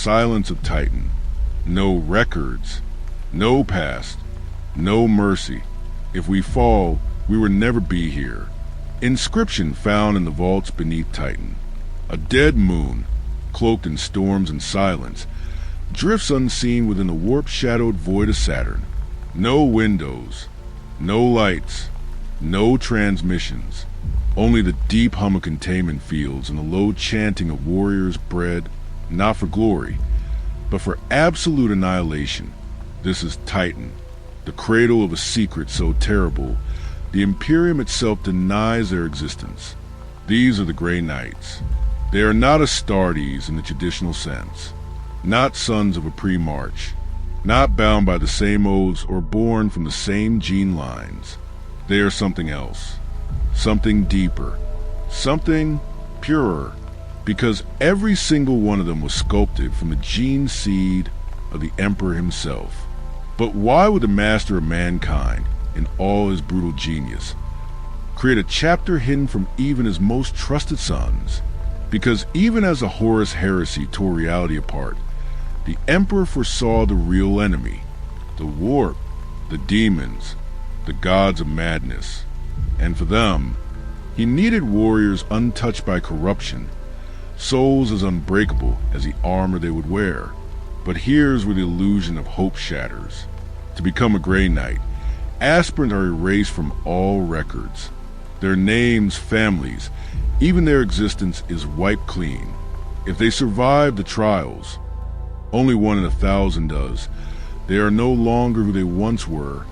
silence of Titan. No records, no past, no mercy. If we fall, we will never be here. Inscription found in the vaults beneath Titan. A dead moon, cloaked in storms and silence, drifts unseen within the warp-shadowed void of Saturn. No windows, no lights, no transmissions. Only the deep hum of containment fields and the low chanting of warriors bred, not for glory, but for absolute annihilation. This is Titan, the cradle of a secret so terrible, the Imperium itself denies their existence. These are the Grey Knights. They are not Astartes in the traditional sense, not sons of a pre-march, not bound by the same oaths or born from the same gene lines. They are something else, something deeper, something purer, because every single one of them was sculpted from the gene seed of the Emperor himself. But why would the master of mankind, in all his brutal genius, create a chapter hidden from even his most trusted sons? Because even as the Horus Heresy tore reality apart, the Emperor foresaw the real enemy, the warp, the demons, the gods of madness. And for them, he needed warriors untouched by corruption, souls as unbreakable as the armor they would wear. But here's where the illusion of hope shatters. To become a Grey Knight, aspirants are erased from all records. Their names, families, even their existence is wiped clean. If they survive the trials, only 1 in 1,000 does, they are no longer who they once were.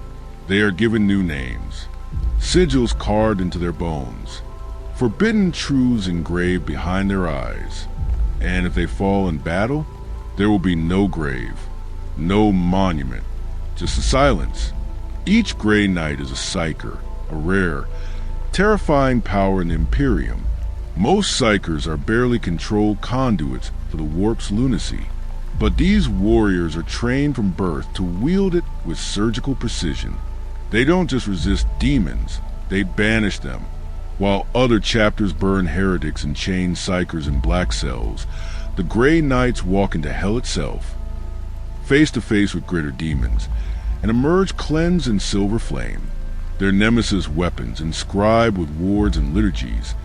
They are given new names, sigils carved into their bones, forbidden truths engraved behind their eyes. And if they fall in battle, there will be no grave, no monument, just a silence. Each Grey Knight is a psyker, a rare, terrifying power in the Imperium. Most psykers are barely controlled conduits for the warp's lunacy, but these warriors are trained from birth to wield it with surgical precision. They don't just resist demons, they banish them. While other chapters burn heretics and chain psykers in black cells, the Grey Knights walk into hell itself, face to face with greater demons, and emerge cleansed in silver flame. Their nemesis weapons, inscribed with wards and liturgies,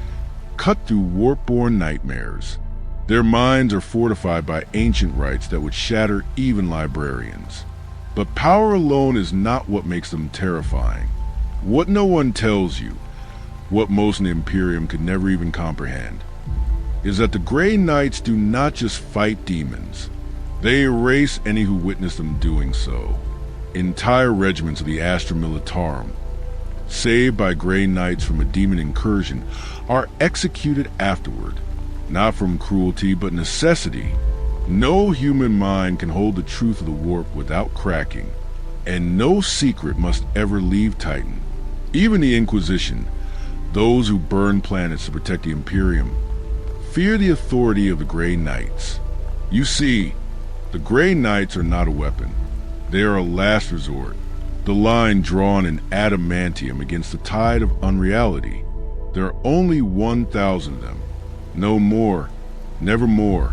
cut through warp-born nightmares. Their minds are fortified by ancient rites that would shatter even librarians. But power alone is not what makes them terrifying. What no one tells you, what most in the Imperium could never even comprehend, is that the Grey Knights do not just fight demons. They erase any who witness them doing so. Entire regiments of the Astra Militarum, saved by Grey Knights from a demon incursion, are executed afterward, not from cruelty but necessity. No human mind can hold the truth of the warp without cracking, and no secret must ever leave Titan. Even the Inquisition, those who burn planets to protect the Imperium, fear the authority of the Grey Knights. You see, the Grey Knights are not a weapon. They are a last resort, the line drawn in adamantium against the tide of unreality. There are only 1,000 of them. No more, never more.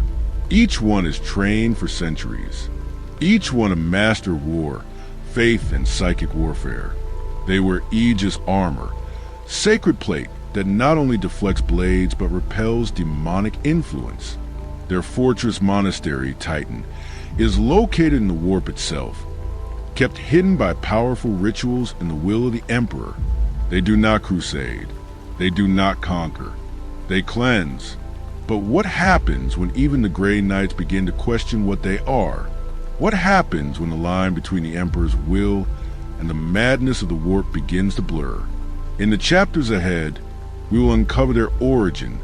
Each one is trained for centuries. Each one a master of war, faith, and psychic warfare. They wear Aegis armor, sacred plate that not only deflects blades but repels demonic influence. Their fortress monastery, Titan, is located in the warp itself, kept hidden by powerful rituals and the will of the Emperor. They do not crusade. They do not conquer. They cleanse. But what happens when even the Grey Knights begin to question what they are? What happens when the line between the Emperor's will and the madness of the warp begins to blur? In the chapters ahead, we will uncover their origin,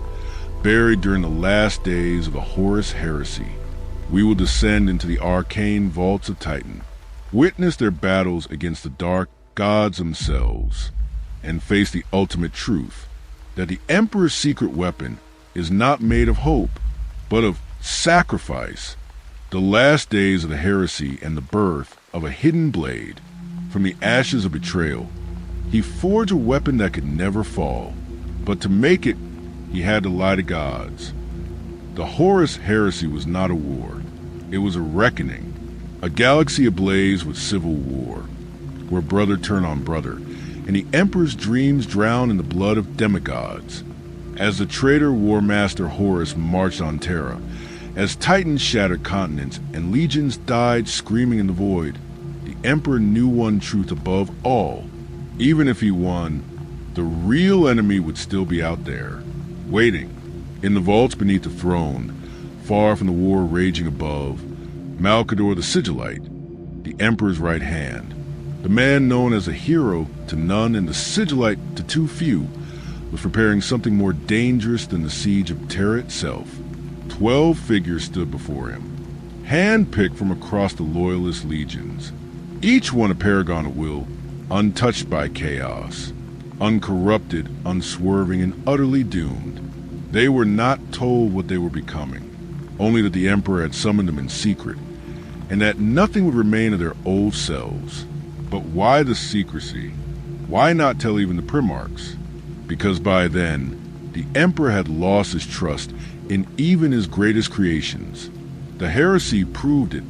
buried during the last days of the Horus Heresy. We will descend into the arcane vaults of Titan, witness their battles against the dark gods themselves, and face the ultimate truth, that the Emperor's secret weapon is not made of hope, but of sacrifice. The last days of the heresy and the birth of a hidden blade. From the ashes of betrayal, he forged a weapon that could never fall. But to make it, he had to lie to gods. The Horus Heresy was not a war. It was a reckoning, a galaxy ablaze with civil war, where brother turned on brother, and the Emperor's dreams drowned in the blood of demigods. As the traitor War Master Horus marched on Terra, as Titans shattered continents and legions died screaming in the void, the Emperor knew one truth above all. Even if he won, the real enemy would still be out there, waiting. In the vaults beneath the throne, far from the war raging above, Malcador the Sigillite, the Emperor's right hand, the man known as a hero to none and the Sigillite to too few, was preparing something more dangerous than the siege of Terra itself. 12 figures stood before him, hand-picked from across the loyalist legions, each one a paragon at will, untouched by chaos, uncorrupted, unswerving, and utterly doomed. They were not told what they were becoming, only that the Emperor had summoned them in secret, and that nothing would remain of their old selves. But why the secrecy? Why not tell even the Primarchs? Because by then, the Emperor had lost his trust in even his greatest creations. The heresy proved it.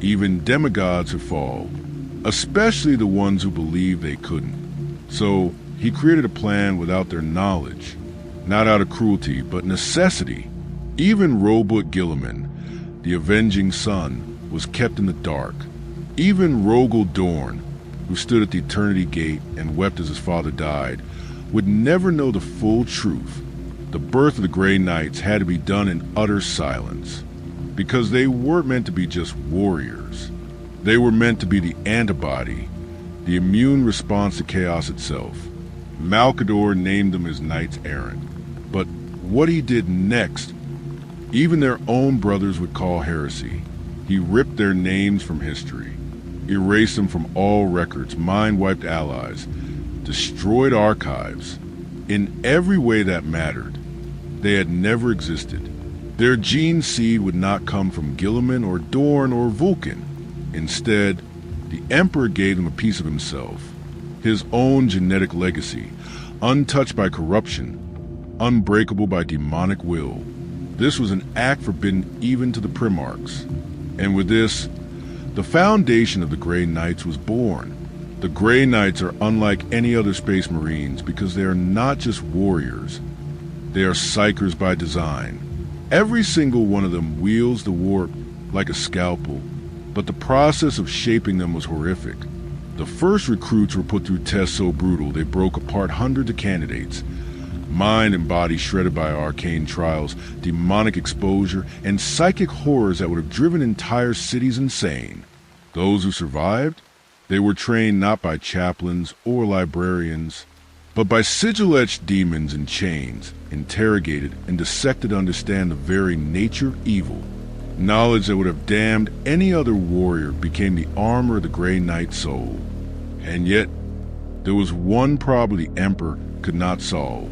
Even demigods would fall, especially the ones who believed they couldn't. So he created a plan without their knowledge, not out of cruelty, but necessity. Even Robot Guilliman, the avenging son, was kept in the dark. Even Rogel Dorn, who stood at the Eternity Gate and wept as his father died, would never know the full truth. The birth of the Grey Knights had to be done in utter silence, because they weren't meant to be just warriors. They were meant to be the antibody, the immune response to chaos itself. Malcador named them his knights errant. But what he did next, even their own brothers would call heresy. He ripped their names from history, erased them from all records, mind-wiped allies, destroyed archives. In every way that mattered, they had never existed. Their gene seed would not come from Guilliman or Dorn or Vulcan. Instead, the Emperor gave them a piece of himself, his own genetic legacy, untouched by corruption, unbreakable by demonic will. This was an act forbidden even to the Primarchs. And with this, the foundation of the Grey Knights was born. The Grey Knights are unlike any other Space Marines because they are not just warriors. They are psychers by design. Every single one of them wields the warp like a scalpel, but the process of shaping them was horrific. The first recruits were put through tests so brutal they broke apart hundreds of candidates. Mind and body shredded by arcane trials, demonic exposure, and psychic horrors that would have driven entire cities insane. Those who survived? They were trained not by chaplains or librarians, but by sigil-etched demons in chains, interrogated and dissected to understand the very nature of evil. Knowledge that would have damned any other warrior became the armor of the Grey Knight soul. And yet, there was one problem the Emperor could not solve.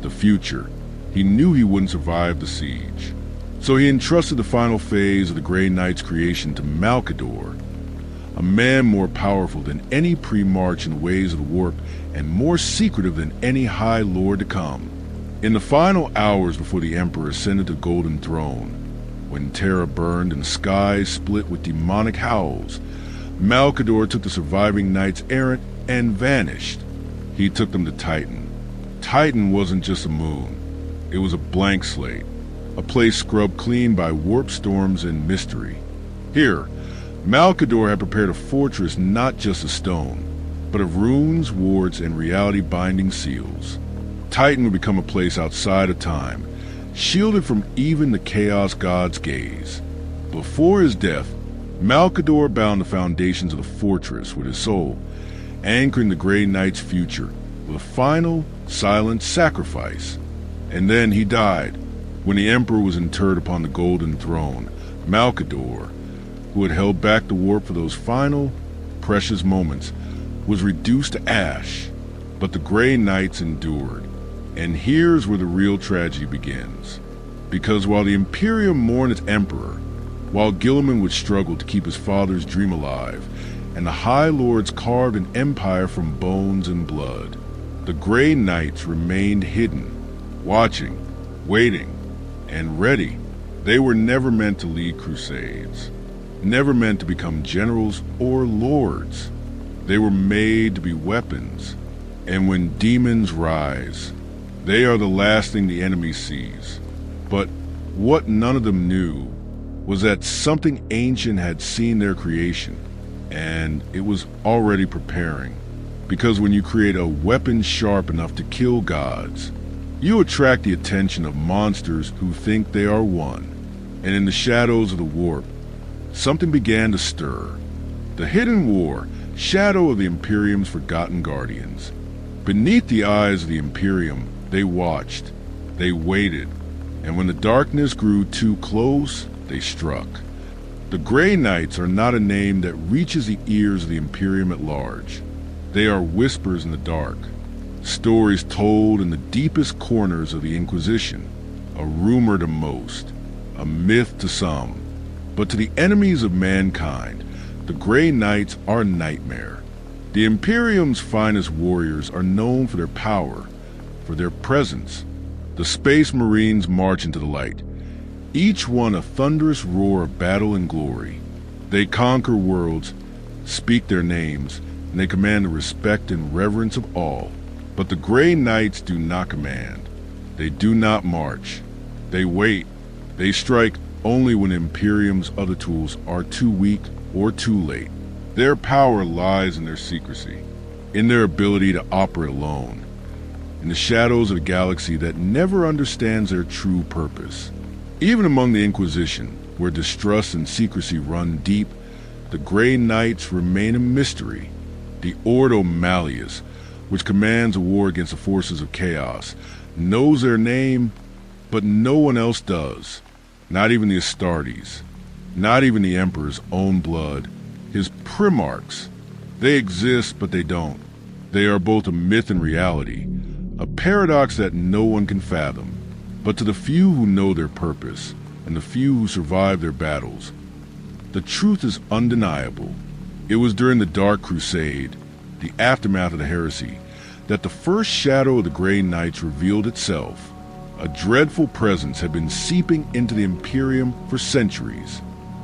The future. He knew he wouldn't survive the siege. So he entrusted the final phase of the Grey Knight's creation to Malcador, a man more powerful than any pre-march in the ways of the warp and more secretive than any High Lord to come. In the final hours before the Emperor ascended the Golden Throne, when Terra burned and the skies split with demonic howls, Malcador took the surviving knights errant and vanished. He took them to Titan. Titan wasn't just a moon. It was a blank slate, a place scrubbed clean by warp storms and mystery. Here, Malcador had prepared a fortress not just of stone, but of runes, wards, and reality-binding seals. Titan would become a place outside of time, shielded from even the Chaos God's gaze. Before his death, Malcador bound the foundations of the fortress with his soul, anchoring the Grey Knight's future with a final, silent sacrifice. And then he died. When the Emperor was interred upon the Golden Throne, Malcador, who had held back the warp for those final, precious moments, was reduced to ash. But the Grey Knights endured. And here's where the real tragedy begins. Because while the Imperium mourned its Emperor, while Guilliman would struggle to keep his father's dream alive, and the High Lords carved an empire from bones and blood, the Grey Knights remained hidden, watching, waiting, and ready. They were never meant to lead crusades, never meant to become generals or lords. They were made to be weapons. And when demons rise, they are the last thing the enemy sees. But what none of them knew was that something ancient had seen their creation, and it was already preparing. Because when you create a weapon sharp enough to kill gods, you attract the attention of monsters who think they are one. And in the shadows of the warp, something began to stir. The hidden war, shadow of the Imperium's forgotten guardians. Beneath the eyes of the Imperium, they watched, they waited, and when the darkness grew too close, they struck. The Grey Knights are not a name that reaches the ears of the Imperium at large. They are whispers in the dark, stories told in the deepest corners of the Inquisition, a rumor to most, a myth to some. But to the enemies of mankind, the Grey Knights are a nightmare. The Imperium's finest warriors are known for their power, for their presence. The Space Marines march into the light, each one a thunderous roar of battle and glory. They conquer worlds, speak their names, and they command the respect and reverence of all. But the Grey Knights do not command. They do not march. They wait. They strike only when Imperium's other tools are too weak or too late. Their power lies in their secrecy, in their ability to operate alone, in the shadows of a galaxy that never understands their true purpose. Even among the Inquisition, where distrust and secrecy run deep, the Grey Knights remain a mystery. The Ordo Malleus, which commands a war against the forces of chaos, knows their name, but no one else does. Not even the Astartes, not even the Emperor's own blood, his Primarchs. They exist, but they don't. They are both a myth and reality, a paradox that no one can fathom. But to the few who know their purpose, and the few who survive their battles, the truth is undeniable. It was during the Dark Crusade, the aftermath of the heresy, that the first shadow of the Grey Knights revealed itself. A dreadful presence had been seeping into the Imperium for centuries.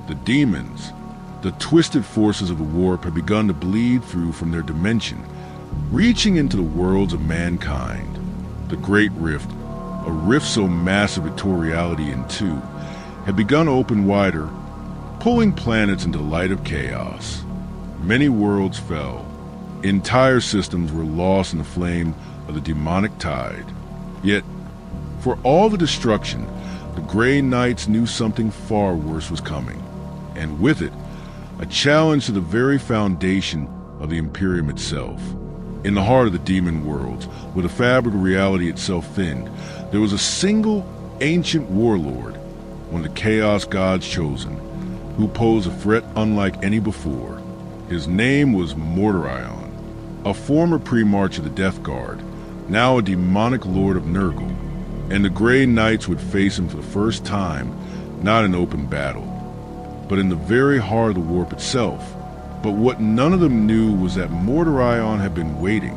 The demons, the twisted forces of the warp, had begun to bleed through from their dimension, reaching into the worlds of mankind. The Great Rift, a rift so massive it tore reality in two, had begun to open wider, pulling planets into the light of chaos. Many worlds fell. Entire systems were lost in the flame of the demonic tide. Yet, for all the destruction, the Grey Knights knew something far worse was coming, and with it, a challenge to the very foundation of the Imperium itself. In the heart of the demon worlds, where the fabric of reality itself thinned, there was a single ancient warlord, one of the Chaos God's chosen, who posed a threat unlike any before. His name was Mordorion, a former Primarch of the Death Guard, now a demonic lord of Nurgle, and the Grey Knights would face him for the first time, not in open battle, but in the very heart of the warp itself. But what none of them knew was that Mordorion had been waiting.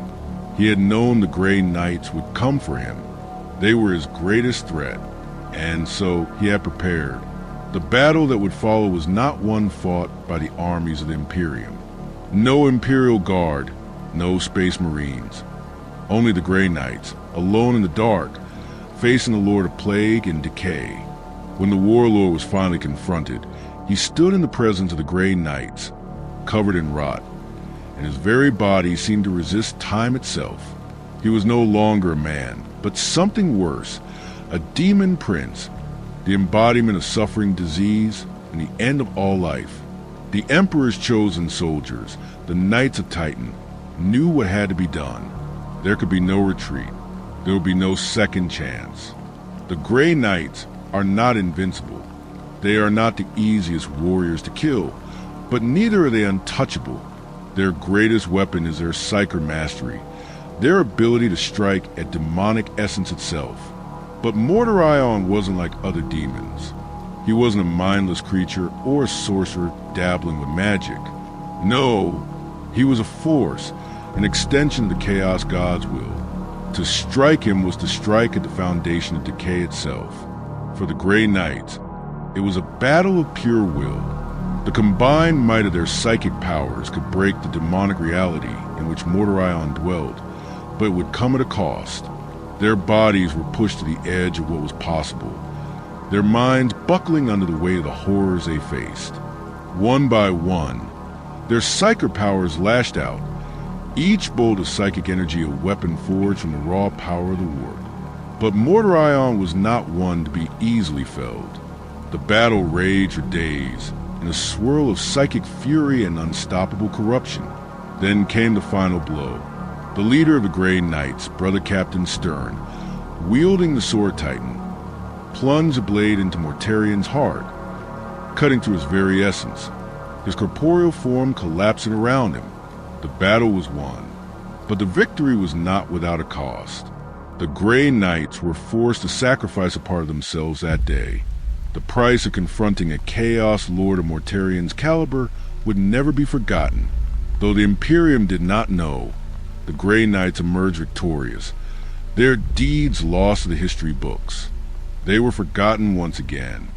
He had known the Grey Knights would come for him. They were his greatest threat, and so he had prepared. The battle that would follow was not one fought by the armies of the Imperium. No Imperial Guard, no Space Marines. Only the Grey Knights, alone in the dark, facing the Lord of Plague and Decay. When the Warlord was finally confronted, he stood in the presence of the Grey Knights, covered in rot, and his very body seemed to resist time itself. He was no longer a man, but something worse, a demon prince, the embodiment of suffering, disease, and the end of all life. The Emperor's chosen soldiers, the Knights of Titan, knew what had to be done. There could be no retreat. There would be no second chance. The Grey Knights are not invincible. They are not the easiest warriors to kill, but neither are they untouchable. Their greatest weapon is their psychic mastery, their ability to strike at demonic essence itself. But Mordorion wasn't like other demons. He wasn't a mindless creature or a sorcerer dabbling with magic. No, he was a force, an extension of the Chaos God's will. To strike him was to strike at the foundation of decay itself. For the Grey Knights, It was a battle of pure will. The combined might of their psychic powers could break the demonic reality in which Mordorion dwelled, but it would come at a cost. Their bodies were pushed to the edge of what was possible, their minds buckling under the weight of the horrors they faced. One by one, their psychic powers lashed out, each bolt of psychic energy a weapon forged from the raw power of the warp. But Mordorion was not one to be easily felled. The battle raged for days, in a swirl of psychic fury and unstoppable corruption. Then came the final blow. The leader of the Grey Knights, Brother Captain Stern, wielding the Sword Titan, plunged a blade into Mortarion's heart, cutting through his very essence, his corporeal form collapsing around him. The battle was won, but the victory was not without a cost. The Grey Knights were forced to sacrifice a part of themselves that day. The price of confronting a Chaos Lord of Mortarion's caliber would never be forgotten. Though the Imperium did not know, the Grey Knights emerged victorious, their deeds lost to the history books. They were forgotten once again,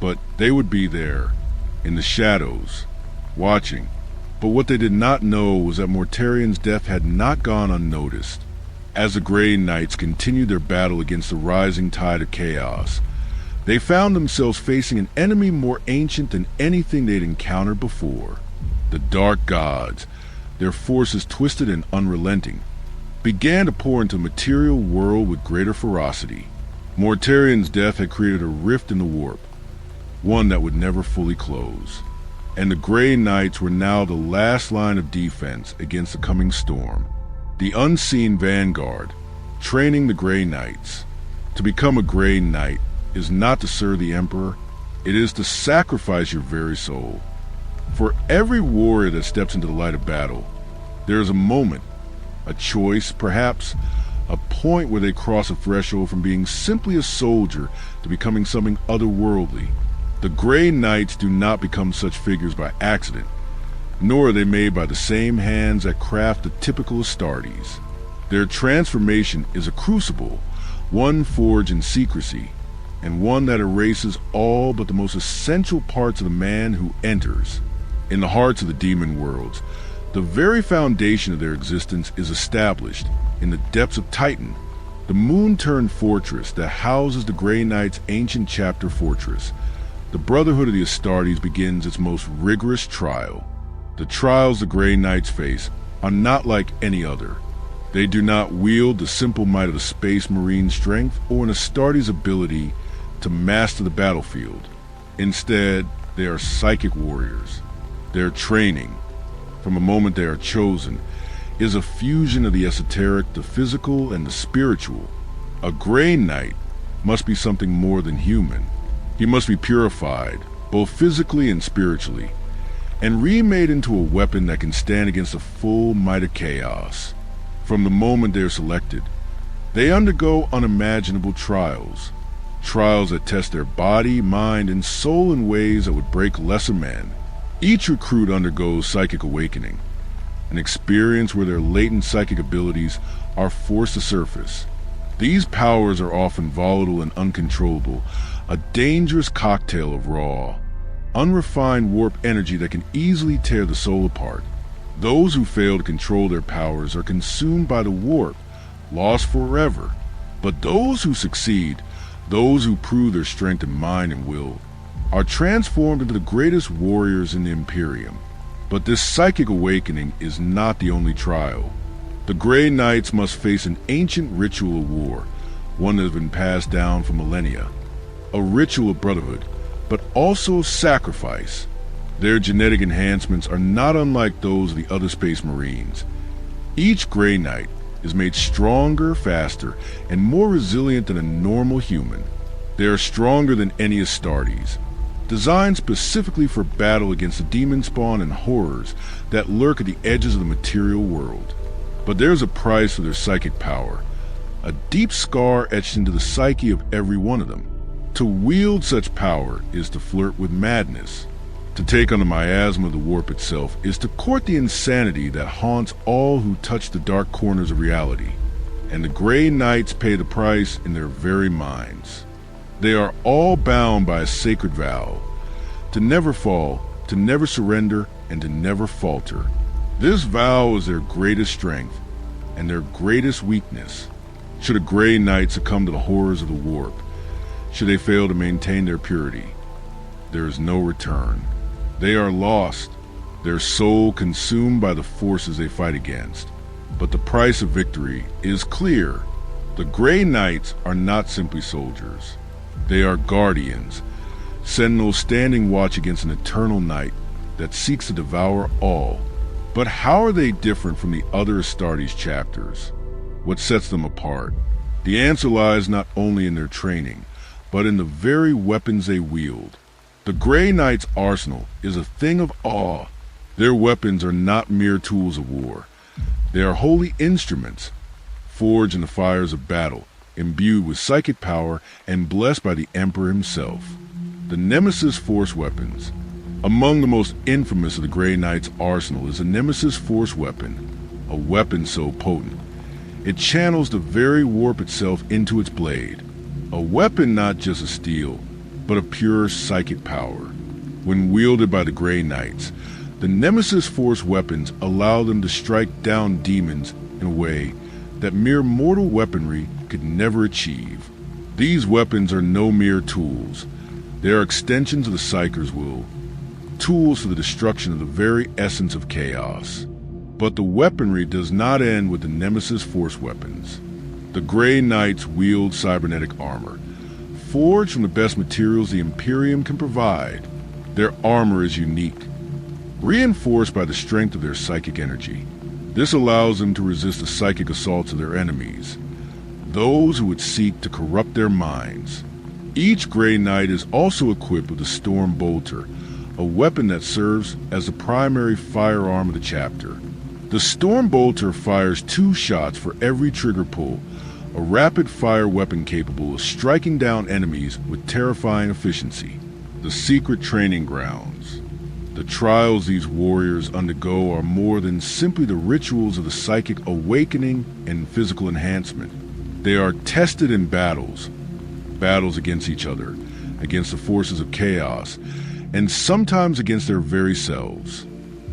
but they would be there, in the shadows, watching. But what they did not know was that Mortarion's death had not gone unnoticed. As the Grey Knights continued their battle against the rising tide of chaos, they found themselves facing an enemy more ancient than anything they'd encountered before. The Dark Gods, their forces twisted and unrelenting, began to pour into the material world with greater ferocity. Mortarion's death had created a rift in the warp, one that would never fully close. And the Grey Knights were now the last line of defense against the coming storm. The unseen vanguard, training the Grey Knights. To become a Grey Knight is not to serve the Emperor, it is to sacrifice your very soul. For every warrior that steps into the light of battle, there is a moment, a choice perhaps, a point where they cross a threshold from being simply a soldier to becoming something otherworldly. The Grey Knights do not become such figures by accident, nor are they made by the same hands that craft the typical Astartes. Their transformation is a crucible, one forged in secrecy, and one that erases all but the most essential parts of the man who enters. In the hearts of the demon worlds, the very foundation of their existence is established in the depths of Titan, the moon-turned fortress that houses the Grey Knights' ancient chapter fortress. The Brotherhood of the Astartes begins its most rigorous trial. The trials the Grey Knights face are not like any other. They do not wield the simple might of the Space Marine strength or an Astartes' ability to master the battlefield. Instead, they are psychic warriors. Their training, from the moment they are chosen, is a fusion of the esoteric, the physical, and the spiritual. A Grey Knight must be something more than human. He must be purified, both physically and spiritually, and remade into a weapon that can stand against the full might of chaos. From the moment they are selected, they undergo unimaginable trials. Trials that test their body, mind, and soul in ways that would break lesser men. Each recruit undergoes psychic awakening, an experience where their latent psychic abilities are forced to surface. These powers are often volatile and uncontrollable, a dangerous cocktail of raw, unrefined warp energy that can easily tear the soul apart. Those who fail to control their powers are consumed by the warp, lost forever. But those who succeed, those who prove their strength in mind and will, are transformed into the greatest warriors in the Imperium. But this psychic awakening is not the only trial. The Grey Knights must face an ancient ritual of war, one that has been passed down for millennia. A ritual of brotherhood, but also of sacrifice. Their genetic enhancements are not unlike those of the other Space Marines. Each Grey Knight is made stronger, faster, and more resilient than a normal human. They are stronger than any Astartes, designed specifically for battle against the demon spawn and horrors that lurk at the edges of the material world. But there's a price for their psychic power, a deep scar etched into the psyche of every one of them. To wield such power is to flirt with madness. To take on the miasma of the warp itself is to court the insanity that haunts all who touch the dark corners of reality. And the Grey Knights pay the price in their very minds. They are all bound by a sacred vow to never fall, to never surrender, and to never falter. This vow is their greatest strength and their greatest weakness. Should a Grey Knight succumb to the horrors of the warp, should they fail to maintain their purity, there is no return. They are lost, their soul consumed by the forces they fight against. But the price of victory is clear. The Grey Knights are not simply soldiers. They are guardians, sentinels standing watch against an eternal night that seeks to devour all. But how are they different from the other Astartes chapters? What sets them apart? The answer lies not only in their training, but in the very weapons they wield. The Grey Knight's arsenal is a thing of awe. Their weapons are not mere tools of war. They are holy instruments, forged in the fires of battle, imbued with psychic power, and blessed by the Emperor himself. The Nemesis Force weapons. Among the most infamous of the Grey Knight's arsenal is the Nemesis Force weapon, a weapon so potent it channels the very warp itself into its blade. A weapon not just of steel, but of pure psychic power. When wielded by the Grey Knights, the Nemesis Force weapons allow them to strike down demons in a way that mere mortal weaponry could never achieve. These weapons are no mere tools. They are extensions of the Psyker's will, tools for the destruction of the very essence of chaos. But the weaponry does not end with the Nemesis Force weapons. The Grey Knights wield cybernetic armor, forged from the best materials the Imperium can provide. Their armor is unique, reinforced by the strength of their psychic energy. This allows them to resist the psychic assaults of their enemies, those who would seek to corrupt their minds. Each Grey Knight is also equipped with a Storm Bolter, a weapon that serves as the primary firearm of the chapter. The Storm Bolter fires 2 shots for every trigger pull, a rapid-fire weapon capable of striking down enemies with terrifying efficiency. The secret training grounds. The trials these warriors undergo are more than simply the rituals of the psychic awakening and physical enhancement. They are tested in battles against each other, against the forces of chaos, and sometimes against their very selves.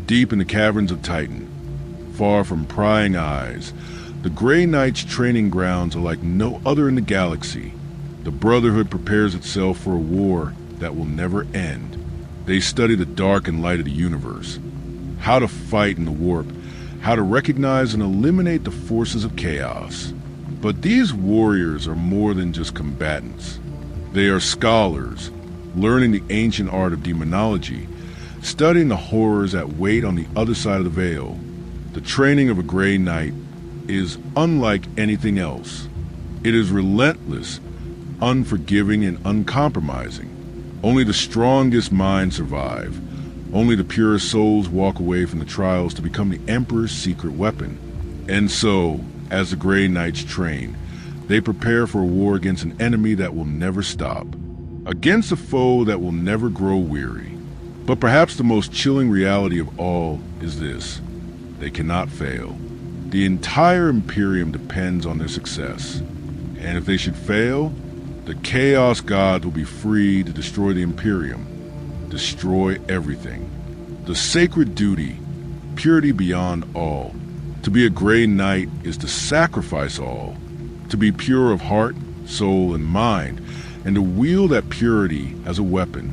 Deep in the caverns of Titan, far from prying eyes, the Grey Knight's training grounds are like no other in the galaxy. The Brotherhood prepares itself for a war that will never end. They study the dark and light of the universe, how to fight in the warp, how to recognize and eliminate the forces of chaos. But these warriors are more than just combatants. They are scholars, learning the ancient art of demonology, studying the horrors that wait on the other side of the veil. The training of a Grey Knight is unlike anything else. It is relentless, unforgiving, and uncompromising. Only the strongest minds survive. Only the purest souls walk away from the trials to become the Emperor's secret weapon. And so, as the Grey Knights train, they prepare for a war against an enemy that will never stop, against a foe that will never grow weary. But perhaps the most chilling reality of all is this: they cannot fail. The entire Imperium depends on their success. And if they should fail, the Chaos Gods will be free to destroy the Imperium, destroy everything. The sacred duty, purity beyond all. To be a Grey Knight is to sacrifice all, to be pure of heart, soul, and mind, and to wield that purity as a weapon.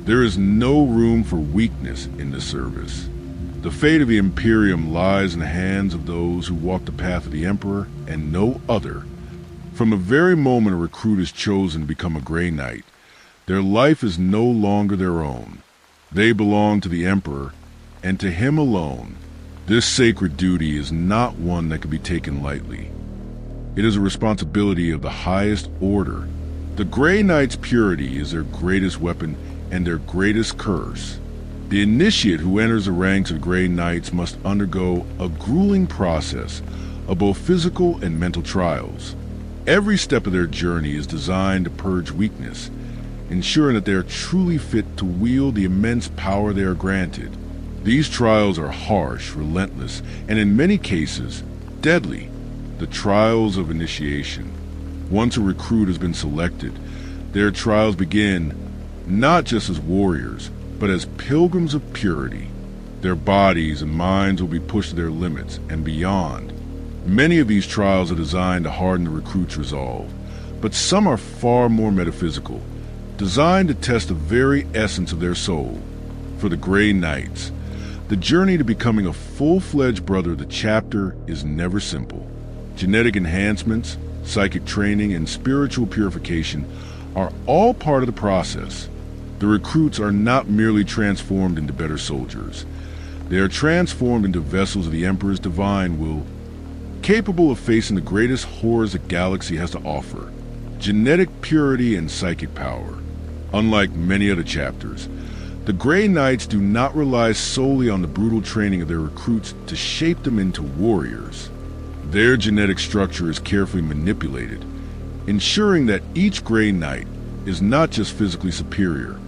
There is no room for weakness in this service. The fate of the Imperium lies in the hands of those who walk the path of the Emperor and no other. From the very moment a recruit is chosen to become a Grey Knight, their life is no longer their own. They belong to the Emperor, and to him alone. This sacred duty is not one that can be taken lightly. It is a responsibility of the highest order. The Grey Knight's purity is their greatest weapon and their greatest curse. The initiate who enters the ranks of Grey Knights must undergo a grueling process of both physical and mental trials. Every step of their journey is designed to purge weakness, ensuring that they are truly fit to wield the immense power they are granted. These trials are harsh, relentless, and in many cases, deadly. The trials of initiation. Once a recruit has been selected, Their trials begin not just as warriors, but as pilgrims of purity. Their bodies and minds will be pushed to their limits and beyond. Many of these trials are designed to harden the recruit's resolve, but some are far more metaphysical, designed to test the very essence of their soul. For the Grey Knights, the journey to becoming a full-fledged brother of the chapter is never simple. Genetic enhancements, psychic training, and spiritual purification are all part of the process. The recruits are not merely transformed into better soldiers. They are transformed into vessels of the Emperor's divine will, capable of facing the greatest horrors the galaxy has to offer: genetic purity and psychic power. Unlike many other chapters, the Grey Knights do not rely solely on the brutal training of their recruits to shape them into warriors. Their genetic structure is carefully manipulated, ensuring that each Grey Knight is not just physically superior,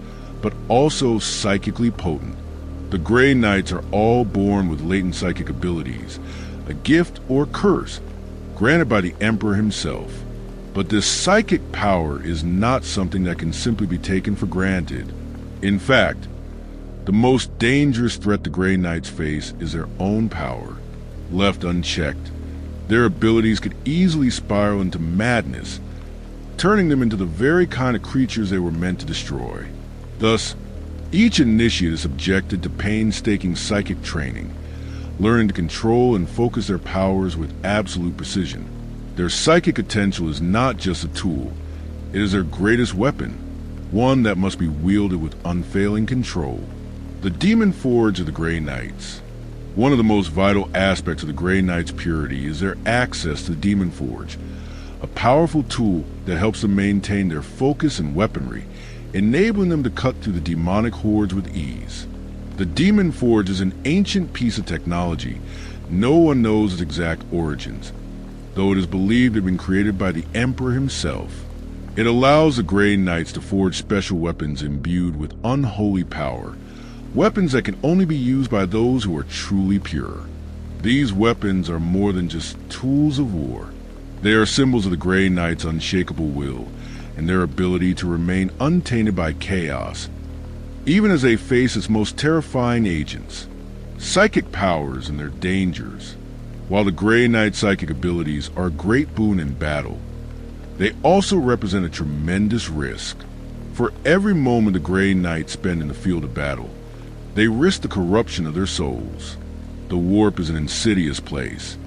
but also psychically potent. The Grey Knights are all born with latent psychic abilities, a gift or curse granted by the Emperor himself. But this psychic power is not something that can simply be taken for granted. In fact, the most dangerous threat the Grey Knights face is their own power. Left unchecked, their abilities could easily spiral into madness, turning them into the very kind of creatures they were meant to destroy. Thus, each initiate is subjected to painstaking psychic training, learning to control and focus their powers with absolute precision. Their psychic potential is not just a tool, it is their greatest weapon, one that must be wielded with unfailing control. The Demon Forge of the Grey Knights. One of the most vital aspects of the Grey Knights' purity is their access to the Demon Forge, a powerful tool that helps them maintain their focus and weaponry, enabling them to cut through the demonic hordes with ease. The Demon Forge is an ancient piece of technology. No one knows its exact origins, though it is believed to have been created by the Emperor himself. It allows the Grey Knights to forge special weapons imbued with unholy power, weapons that can only be used by those who are truly pure. These weapons are more than just tools of war. They are symbols of the Grey Knights' unshakable will and their ability to remain untainted by chaos, even as they face its most terrifying agents, psychic powers and their dangers. While the Grey Knight's psychic abilities are a great boon in battle, they also represent a tremendous risk. For every moment the Grey Knights spend in the field of battle, they risk the corruption of their souls. The warp is an insidious place,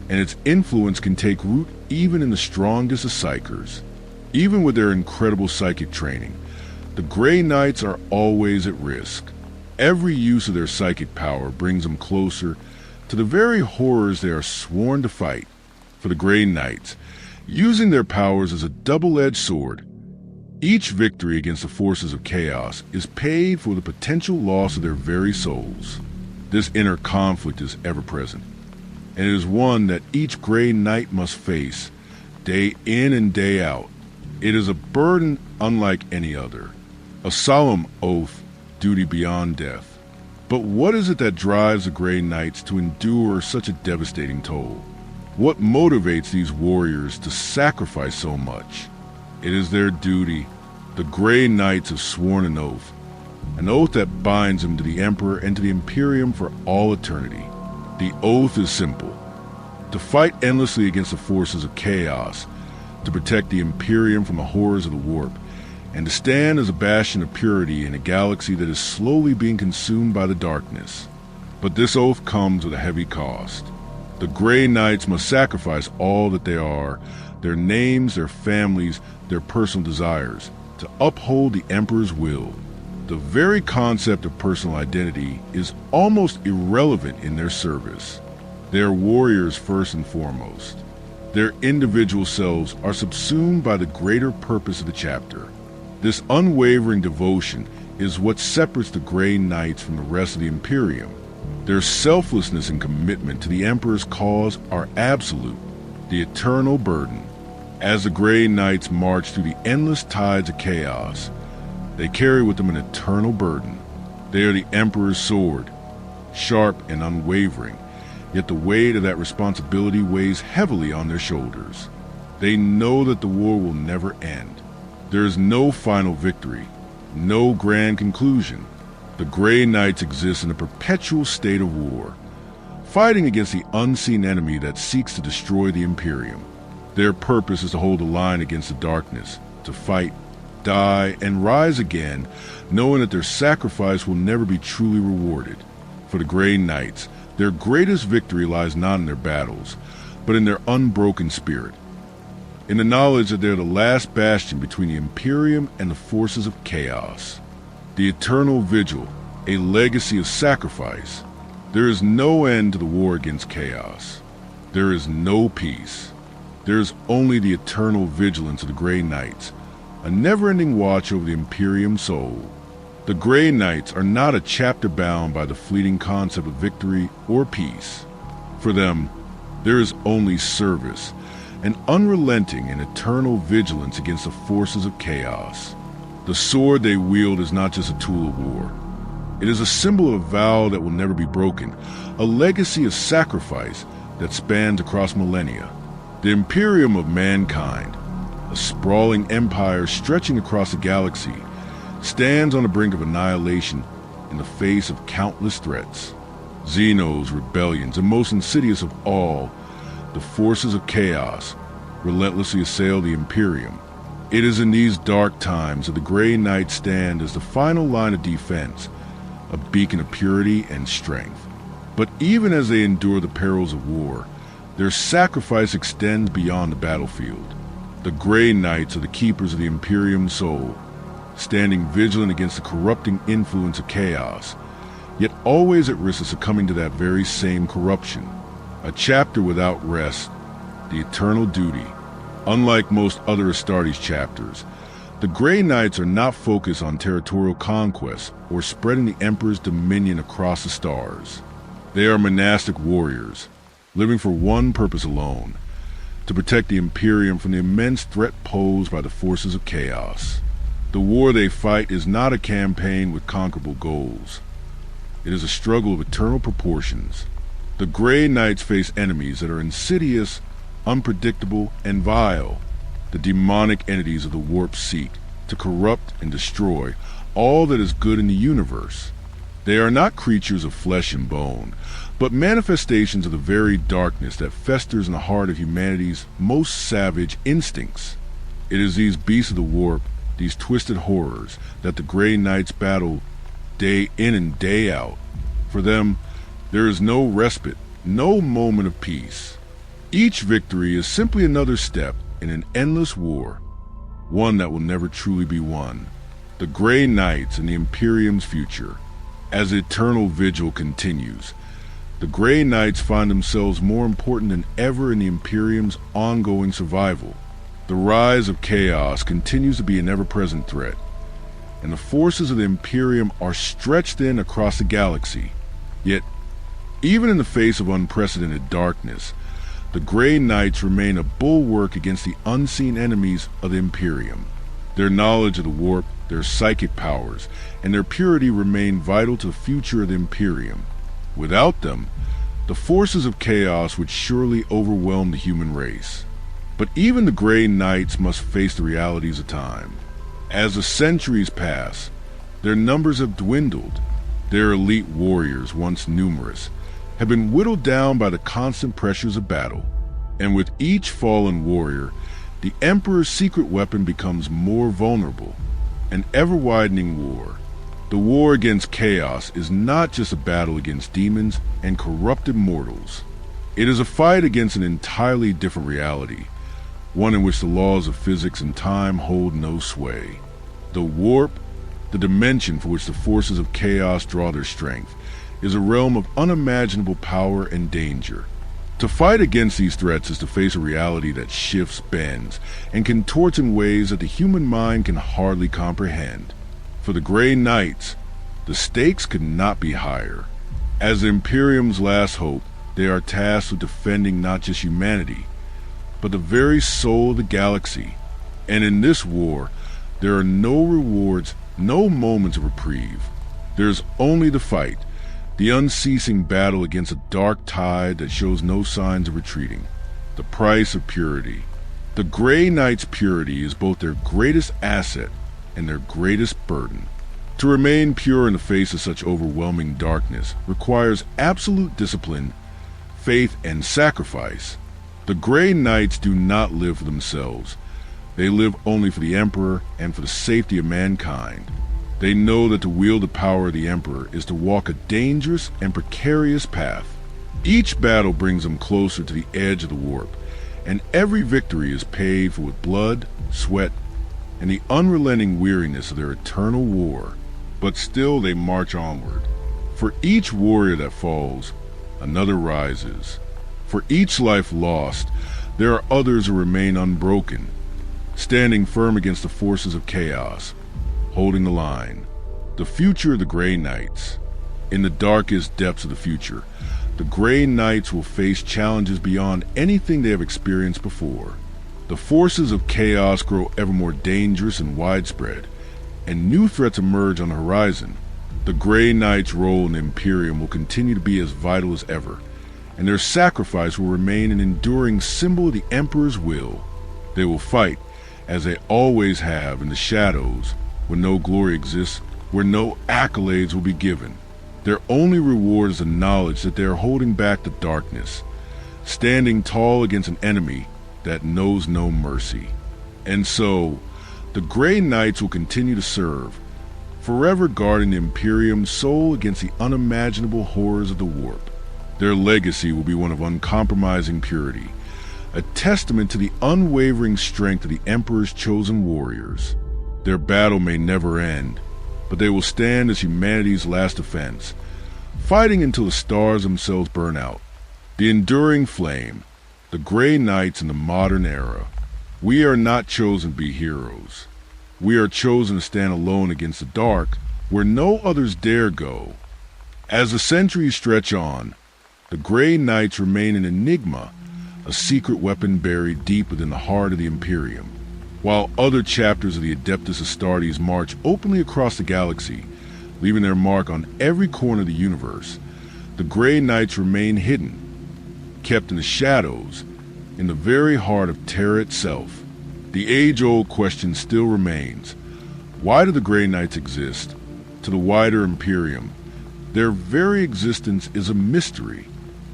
and its influence can take root even in the strongest of psychers. Even with their incredible psychic training, the Grey Knights are always at risk. Every use of their psychic power brings them closer to the very horrors they are sworn to fight. For the Grey Knights, using their powers as a double-edged sword, each victory against the forces of chaos is paid for the potential loss of their very souls. This inner conflict is ever present, and it is one that each Grey Knight must face, day in and day out. It is a burden unlike any other, a solemn oath, duty beyond death. But what is it that drives the Grey Knights to endure such a devastating toll? What motivates these warriors to sacrifice so much? It is their duty. The Grey Knights have sworn an oath that binds them to the Emperor and to the Imperium for all eternity. The oath is simple: to fight endlessly against the forces of chaos, to protect the Imperium from the horrors of the warp, and to stand as a bastion of purity in a galaxy that is slowly being consumed by the darkness. But this oath comes with a heavy cost. The Grey Knights must sacrifice all that they are, their names, their families, their personal desires, to uphold the Emperor's will. The very concept of personal identity is almost irrelevant in their service. They are warriors first and foremost. Their individual selves are subsumed by the greater purpose of the chapter. This unwavering devotion is what separates the Grey Knights from the rest of the Imperium. Their selflessness and commitment to the Emperor's cause are absolute, the eternal burden. As the Grey Knights march through the endless tides of chaos, they carry with them an eternal burden. They are the Emperor's sword, sharp and unwavering, yet the weight of that responsibility weighs heavily on their shoulders. They know that the war will never end, There is no final victory, no grand conclusion. The Grey Knights exist in a perpetual state of war, fighting against the unseen enemy that seeks to destroy the Imperium. Their purpose is to hold the line against the darkness, to fight, die, and rise again, knowing that their sacrifice will never be truly rewarded. For the Grey Knights, their greatest victory lies not in their battles, but in their unbroken spirit, in the knowledge that they're the last bastion between the Imperium and the forces of chaos. The eternal vigil, a legacy of sacrifice. There is no end to the war against chaos. There is no peace. There is only the eternal vigilance of the Grey Knights, a never-ending watch over the Imperium soul. The Grey Knights are not a chapter bound by the fleeting concept of victory or peace. For them, there is only service, an unrelenting and eternal vigilance against the forces of chaos. The sword they wield is not just a tool of war. It is a symbol of a vow that will never be broken, a legacy of sacrifice that spans across millennia. The Imperium of mankind, a sprawling empire stretching across the galaxy, stands on the brink of annihilation in the face of countless threats. Xenos, rebellions, and most insidious of all, the forces of chaos relentlessly assail the Imperium. It is in these dark times that the Grey Knights stand as the final line of defense, a beacon of purity and strength. But even as they endure the perils of war, their sacrifice extends beyond the battlefield. The Grey Knights are the keepers of the Imperium soul, standing vigilant against the corrupting influence of chaos, yet always at risk of succumbing to that very same corruption. A chapter without rest, the eternal duty. Unlike most other Astartes chapters, the Grey Knights are not focused on territorial conquest or spreading the Emperor's dominion across the stars. They are monastic warriors, living for one purpose alone: to protect the Imperium from the immense threat posed by the forces of chaos. The war they fight is not a campaign with conquerable goals. It is a struggle of eternal proportions. The Grey Knights face enemies that are insidious, unpredictable, and vile. The demonic entities of the warp seek to corrupt and destroy all that is good in the universe. They are not creatures of flesh and bone, but manifestations of the very darkness that festers in the heart of humanity's most savage instincts. It is these beasts of the warp, these twisted horrors, that the Grey Knights battle day in and day out. For them, there is no respite, no moment of peace. Each victory is simply another step in an endless war, one that will never truly be won. The Grey Knights and the Imperium's future. As the eternal vigil continues, the Grey Knights find themselves more important than ever in the Imperium's ongoing survival. The rise of chaos continues to be an ever-present threat, and the forces of the Imperium are stretched thin across the galaxy. Yet, even in the face of unprecedented darkness, the Grey Knights remain a bulwark against the unseen enemies of the Imperium. Their knowledge of the warp, their psychic powers, and their purity remain vital to the future of the Imperium. Without them, the forces of chaos would surely overwhelm the human race. But even the Grey Knights must face the realities of time. As the centuries pass, their numbers have dwindled. Their elite warriors, once numerous, have been whittled down by the constant pressures of battle. And with each fallen warrior, the Emperor's secret weapon becomes more vulnerable. An ever-widening war. The war against chaos is not just a battle against demons and corrupted mortals. It is a fight against an entirely different reality, one in which the laws of physics and time hold no sway. The warp, the dimension for which the forces of chaos draw their strength, is a realm of unimaginable power and danger. To fight against these threats is to face a reality that shifts, bends, and contorts in ways that the human mind can hardly comprehend. For the Grey Knights, the stakes could not be higher. As the Imperium's last hope, they are tasked with defending not just humanity, but the very soul of the galaxy. And in this war, there are no rewards, no moments of reprieve. There is only the fight, the unceasing battle against a dark tide that shows no signs of retreating. The price of purity, The Grey Knight's purity is both their greatest asset and their greatest burden. To remain pure in the face of such overwhelming darkness requires absolute discipline, faith, and sacrifice. The Grey Knights do not live for themselves. They live only for the Emperor and for the safety of mankind. They know that to wield the power of the Emperor is to walk a dangerous and precarious path. Each battle brings them closer to the edge of the warp, and every victory is paid for with blood, sweat, and the unrelenting weariness of their eternal war. But still they march onward. For each warrior that falls, another rises. For each life lost, there are others who remain unbroken, standing firm against the forces of chaos, holding the line. The future of the Grey Knights. In the darkest depths of the future, the Grey Knights will face challenges beyond anything they have experienced before. The forces of chaos grow ever more dangerous and widespread, and new threats emerge on the horizon. The Grey Knights' role in the Imperium will continue to be as vital as ever, and their sacrifice will remain an enduring symbol of the Emperor's will. They will fight, as they always have, in the shadows, where no glory exists, where no accolades will be given. Their only reward is the knowledge that they are holding back the darkness, standing tall against an enemy that knows no mercy. And so, the Grey Knights will continue to serve, forever guarding the Imperium's soul against the unimaginable horrors of the warp. Their legacy will be one of uncompromising purity, a testament to the unwavering strength of the Emperor's chosen warriors. Their battle may never end, but they will stand as humanity's last defense, fighting until the stars themselves burn out. The enduring flame, the Grey Knights in the modern era. We are not chosen to be heroes. We are chosen to stand alone against the dark, where no others dare go. As the centuries stretch on, the Grey Knights remain an enigma, a secret weapon buried deep within the heart of the Imperium. While other chapters of the Adeptus Astartes march openly across the galaxy, leaving their mark on every corner of the universe, the Grey Knights remain hidden, kept in the shadows, in the very heart of terror itself. The age-old question still remains: why do the Grey Knights exist? To the wider Imperium, their very existence is a mystery.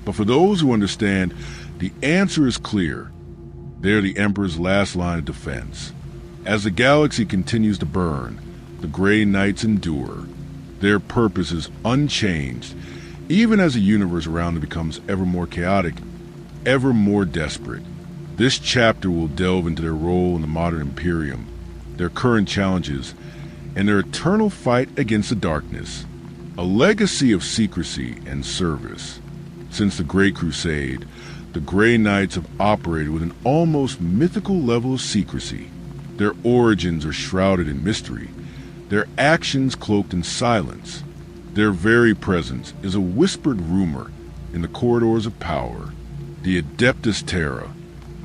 But for those who understand, the answer is clear. They are the Emperor's last line of defense. As the galaxy continues to burn, the Grey Knights endure. Their purpose is unchanged, even as the universe around them becomes ever more chaotic, ever more desperate. This chapter will delve into their role in the modern Imperium, their current challenges, and their eternal fight against the darkness. A legacy of secrecy and service. Since the Great Crusade, the Grey Knights have operated with an almost mythical level of secrecy. Their origins are shrouded in mystery, their actions cloaked in silence. Their very presence is a whispered rumor in the corridors of power. The Adeptus Terra,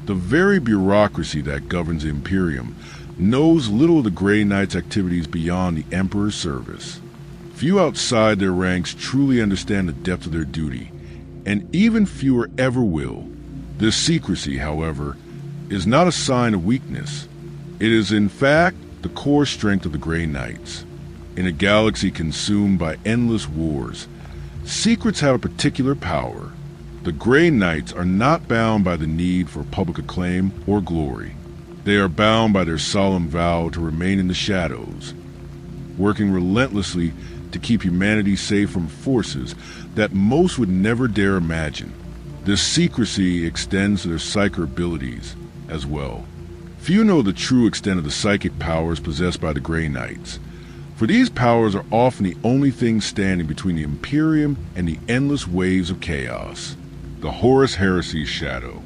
the very bureaucracy that governs the Imperium, knows little of the Grey Knights' activities beyond the Emperor's service. Few outside their ranks truly understand the depth of their duty, and even fewer ever will. This secrecy, however, is not a sign of weakness. It is in fact the core strength of the Grey Knights. In a galaxy consumed by endless wars, secrets have a particular power. The Grey Knights are not bound by the need for public acclaim or glory. They are bound by their solemn vow to remain in the shadows, working relentlessly to keep humanity safe from forces that most would never dare imagine. This secrecy extends to their psychic abilities as well. Few know the true extent of the psychic powers possessed by the Grey Knights, for these powers are often the only thing standing between the Imperium and the endless waves of chaos. The Horus Heresy's shadow.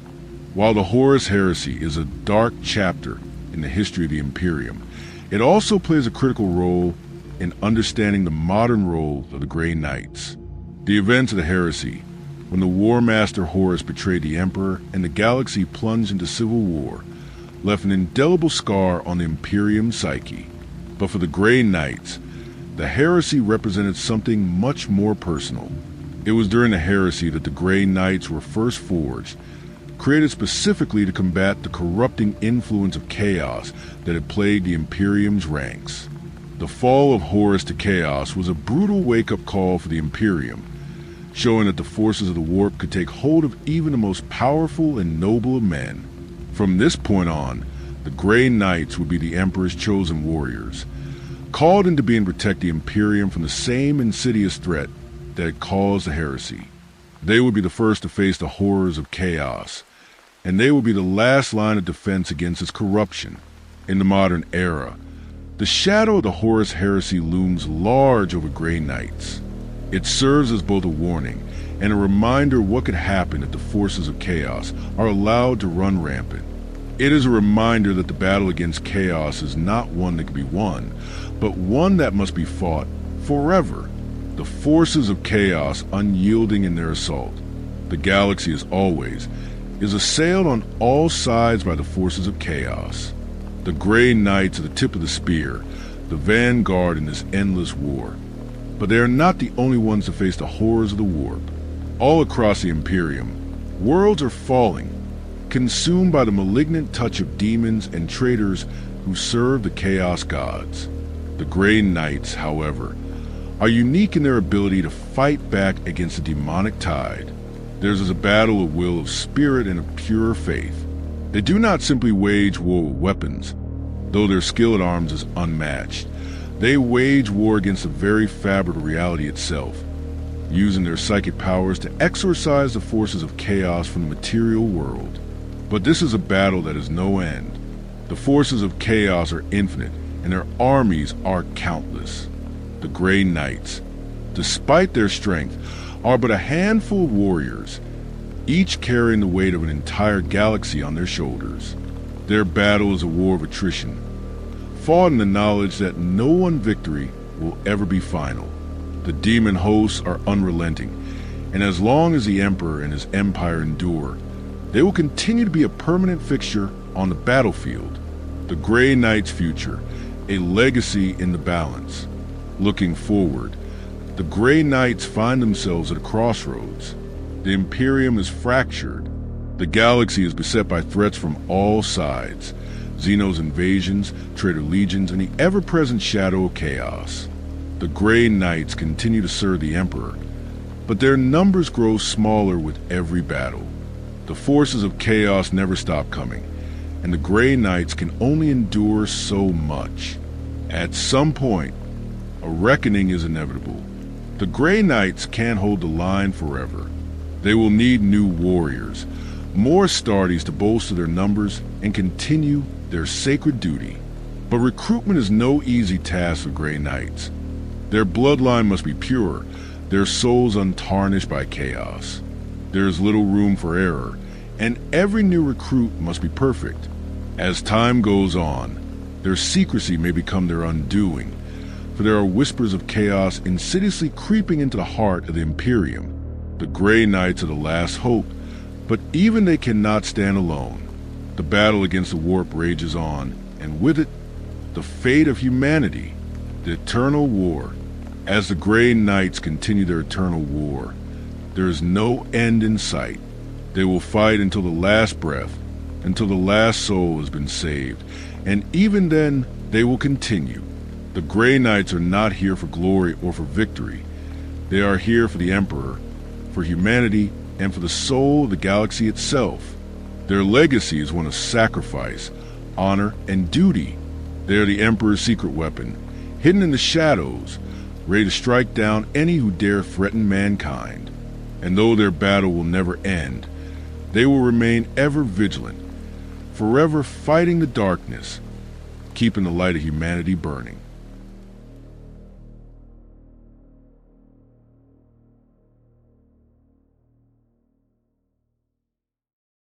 While the Horus Heresy is a dark chapter in the history of the Imperium, it also plays a critical role in understanding the modern role of the Grey Knights. The events of the Heresy, when the War Master Horus betrayed the Emperor and the galaxy plunged into civil war, left an indelible scar on the Imperium's psyche. But for the Grey Knights, the Heresy represented something much more personal. It was during the Heresy that the Grey Knights were first forged, created specifically to combat the corrupting influence of chaos that had plagued the Imperium's ranks. The fall of Horus to chaos was a brutal wake-up call for the Imperium, showing that the forces of the warp could take hold of even the most powerful and noble of men. From this point on, the Grey Knights would be the Emperor's chosen warriors, called into being to protect the Imperium from the same insidious threat that had caused the heresy. They would be the first to face the horrors of chaos, and they would be the last line of defense against its corruption. In the modern era, the shadow of the Horus Heresy looms large over Grey Knights. It serves as both a warning and a reminder of what could happen if the forces of chaos are allowed to run rampant. It is a reminder that the battle against chaos is not one that can be won, but one that must be fought forever. The forces of chaos unyielding in their assault. The galaxy, as always, is assailed on all sides by the forces of chaos. The Grey Knights are the tip of the spear, the vanguard in this endless war. But they are not the only ones to face the horrors of the warp. All across the Imperium, worlds are falling, consumed by the malignant touch of demons and traitors who serve the Chaos Gods. The Grey Knights, however, are unique in their ability to fight back against the demonic tide. Theirs is a battle of will of spirit and of pure faith. They do not simply wage war with weapons, though their skill at arms is unmatched. They wage war against the very fabric of reality itself, using their psychic powers to exorcise the forces of chaos from the material world. But this is a battle that has no end. The forces of chaos are infinite, and their armies are countless. The Grey Knights, despite their strength, are but a handful of warriors, each carrying the weight of an entire galaxy on their shoulders. Their battle is a war of attrition, fought in the knowledge that no one victory will ever be final. The demon hosts are unrelenting, and as long as the Emperor and his empire endure, they will continue to be a permanent fixture on the battlefield. The Grey Knight's future, a legacy in the balance. Looking forward, the Grey Knights find themselves at a crossroads. The Imperium is fractured. The galaxy is beset by threats from all sides. Xeno's invasions, traitor legions, and the ever-present shadow of chaos. The Grey Knights continue to serve the Emperor, but their numbers grow smaller with every battle. The forces of chaos never stop coming, and the Grey Knights can only endure so much. At some point, a reckoning is inevitable. The Grey Knights can't hold the line forever. They will need new warriors, more Astartes to bolster their numbers and continue their sacred duty. But recruitment is no easy task for Grey Knights. Their bloodline must be pure, their souls untarnished by chaos. There is little room for error, and every new recruit must be perfect. As time goes on, their secrecy may become their undoing, for there are whispers of chaos insidiously creeping into the heart of the Imperium. The Grey Knights are the last hope, but even they cannot stand alone. The battle against the warp rages on, and with it, the fate of humanity, the eternal war. As the Grey Knights continue their eternal war, there is no end in sight. They will fight until the last breath, until the last soul has been saved, and even then, they will continue. The Grey Knights are not here for glory or for victory. They are here for the Emperor, for humanity, and for the soul of the galaxy itself. Their legacy is one of sacrifice, honor, and duty. They are the Emperor's secret weapon, hidden in the shadows, ready to strike down any who dare threaten mankind. And though their battle will never end, they will remain ever vigilant, forever fighting the darkness, keeping the light of humanity burning.